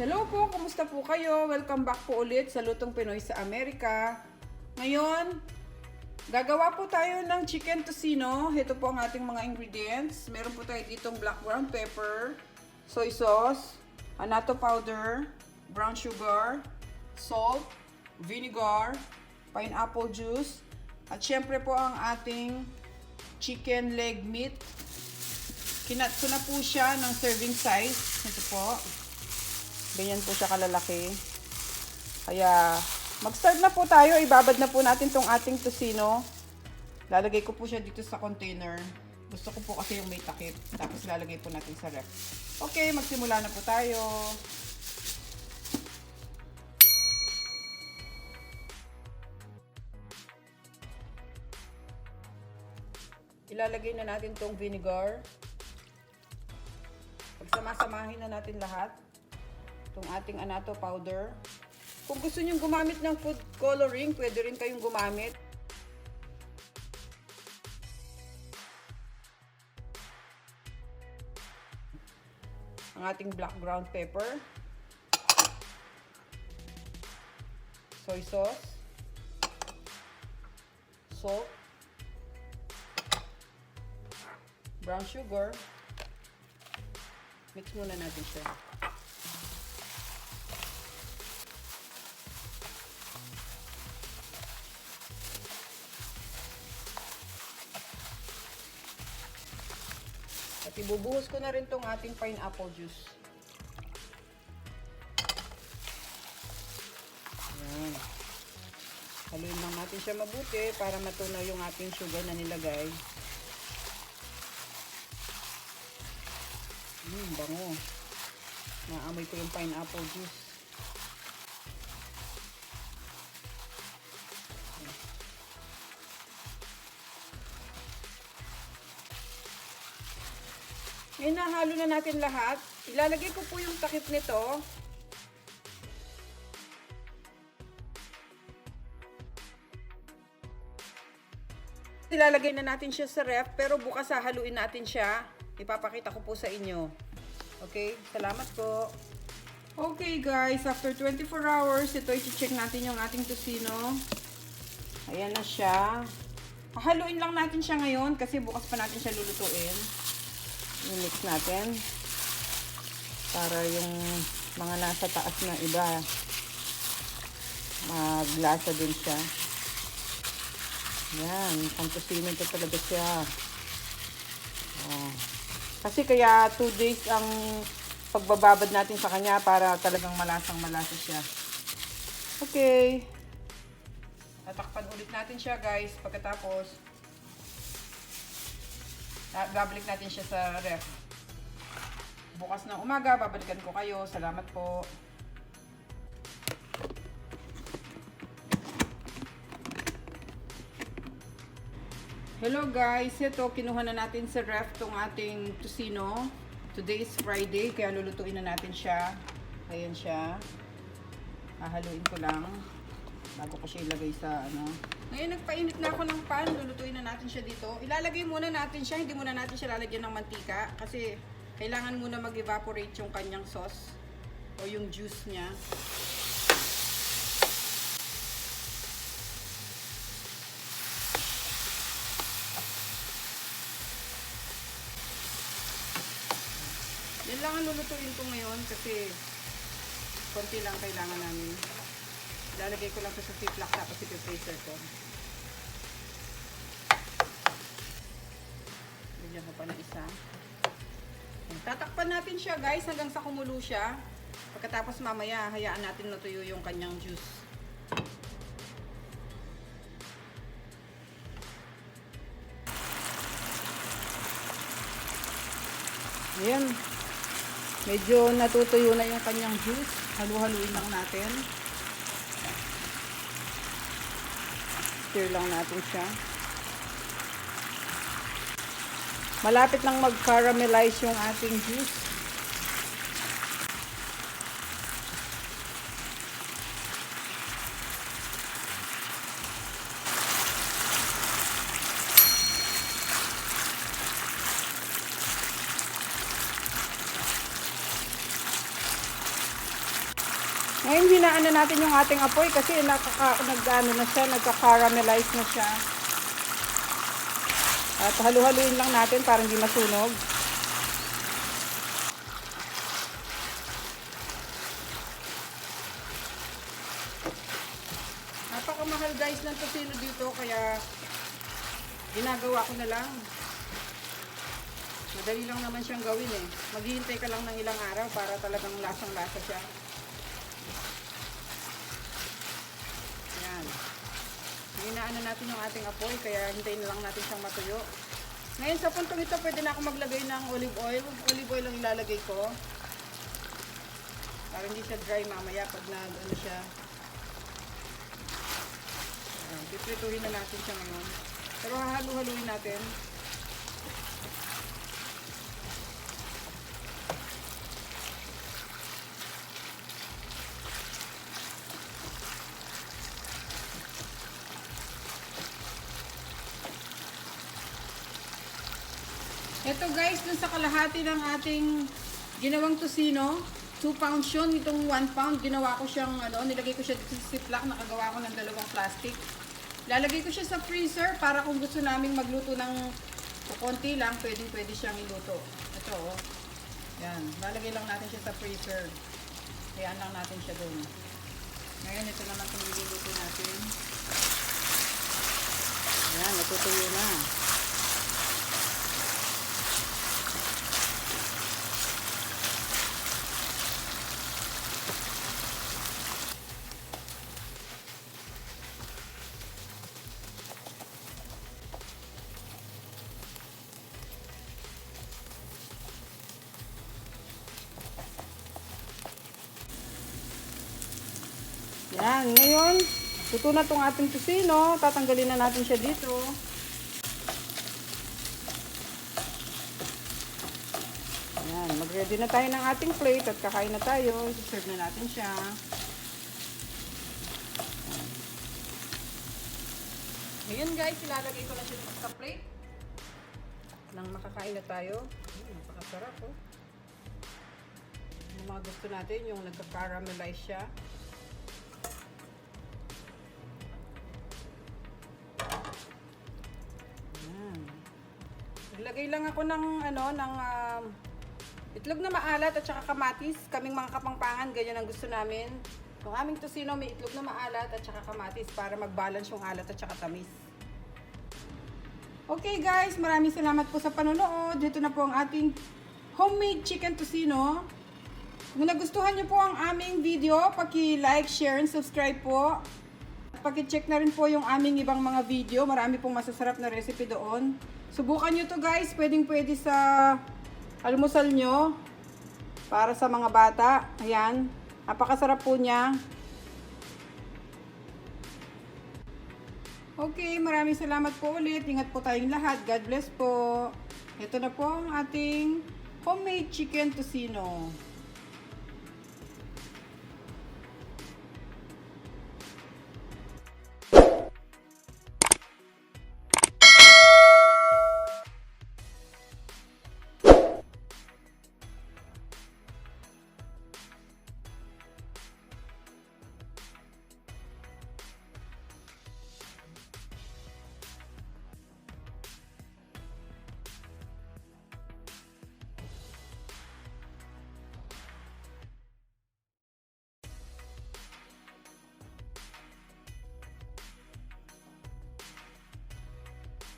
Hello po, kumusta po kayo? Welcome back po ulit sa Lutong Pinoy sa Amerika. Ngayon, gagawa po tayo ng chicken tocino. Ito po ang ating mga ingredients. Meron po tayo ditong black ground pepper, soy sauce, Anato powder, brown sugar, salt, vinegar, pineapple juice, at syempre po ang ating chicken leg meat. Kinat ko na po siya ng serving size. Ito po. Ganyan po siya kalalaki. Kaya, mag-start na po tayo. Ibabad na po natin tong ating tocino. Lalagay ko po siya dito sa container. Gusto ko po kasi yung may takip. Tapos lalagay po natin sa ref. Okay, magsimula na po tayo. Ilalagay na natin tong vinegar. Pagsama-samahin na natin lahat. Itong ating Anato powder. Kung gusto nyo gumamit ng food coloring, pwede rin kayong gumamit. Ang ating black ground pepper. Soy sauce. Salt. Brown sugar. Mix muna natin siya. At ibubuhos ko na rin tong ating pineapple juice. Ayan. Haluin lang natin siya mabuti para matunaw yung ating sugar na nilagay. Bango. Naamoy ko yung pineapple juice. Ngayon nahalo na natin lahat. Ilalagay ko po yung takip nito. Ilalagay na natin siya sa ref, pero bukas hahaluin natin siya. Ipapakita ko po sa inyo. Okay? Salamat po. Okay guys, after 24 hours, ito i-check natin yung ating tocino. Ayan na siya. Hahaluin lang natin siya ngayon kasi bukas pa natin siya lulutuin. I-mix natin para yung mga nasa taas na iba maglasa din siya. Yan, ang tocino ito talaga siya. Oh. Kasi kaya 2 days ang pagbababad natin sa kanya para talagang malasang-malasa siya. Okay. Tatakpan ulit natin siya guys. Pagkatapos, babalik natin siya sa ref. Bukas ng umaga, babalikan ko kayo. Salamat po. Hello guys, ito kinuha na natin sa ref tong ating tocino. Today is Friday, kaya lulutuin na natin siya. Ayan siya. Hahaluin ko lang bago ko siya ilagay sa ano. Ngayon nagpainit na ako ng pan, lulutuin na natin siya dito. Ilalagay muna natin siya, hindi muna natin siya lalagyan ng mantika kasi kailangan muna mag-evaporate yung kanyang sauce o yung juice niya. Yan lang ang lulutuin ko ngayon kasi konti lang kailangan namin. Ilalagay ko lang ito sa ziplock tapos i-freezer ko. Bigyan ko pa ng isa. Tatakpan natin siya guys hanggang sa kumulo siya. Pagkatapos mamaya hayaan natin natuyo yung kanyang juice. Ayan. Medyo natutuyo na yung kanyang juice. Halu-haluin lang natin. Stir lang natin siya. Malapit nang mag-caramelize yung ating juice. Ngayon hinaan na natin yung ating apoy kasi nagka-caramelize na siya. At halu-haluin lang natin para hindi masunog. Napakamahal guys ng tocino dito kaya ginagawa ko na lang. Madali lang naman siyang gawin eh. Maghihintay ka lang ng ilang araw para talagang lasang-lasa siya. Ayan. Hinaan na natin yung ating apoy kaya hintayin na lang natin siyang matuyo. Ngayon sa puntong ito pwede na ako maglagay ng olive oil. Olive oil ang ilalagay ko. Para hindi siya dry mamaya pag ano siya. Piprituhin na natin siya ngayon. Pero hahalu-haluin natin. Ito guys, dun sa kalahati ng ating ginawang tocino, 2 pounds yun. Itong 1 pound, ginawa ko siyang, nilagay ko siya dito sa ziplock, nakagawa ko ng dalawang plastic. Lalagay ko siya sa freezer para kung gusto naming magluto ng konti lang, pwede siyang iluto. Ito, oh. Yan, lalagay lang natin siya sa freezer. Hayaan lang natin siya dun. Ngayon, ito naman itong niluluto natin. Yan, natutuyo na. Yan, ngayon, luto na itong ating tocino. Tatanggalin na natin siya dito. Yan, mag-ready na tayo ng ating plate at kakain na tayo. I-serve na natin siya. Ngayon guys, ilalagay ko na siya sa plate. Nang makakain na tayo. Napakasarap oh. Yung mga gusto natin, yung nagka-caramelize siya. Naglagay lang ako ng itlog na maalat at saka kamatis. Kaming mga Kapampangan, ganyan ang gusto namin. Yung aming tocino may itlog na maalat at saka kamatis para mag-balance yung alat at saka tamis. Okay guys, maraming salamat po sa panonood. Dito na po ang ating homemade chicken tocino. Kung nagustuhan niyo po ang aming video, paki-like, share, and subscribe po. Paki-check na rin po yung aming ibang mga video. Marami pong masasarap na recipe doon. Subukan nyo to guys. Pwedeng-pwede sa almusal nyo. Para sa mga bata. Ayan. Napakasarap po niya. Okay, maraming salamat po ulit. Ingat po tayong lahat. God bless po. Ito na po ang ating homemade chicken tocino.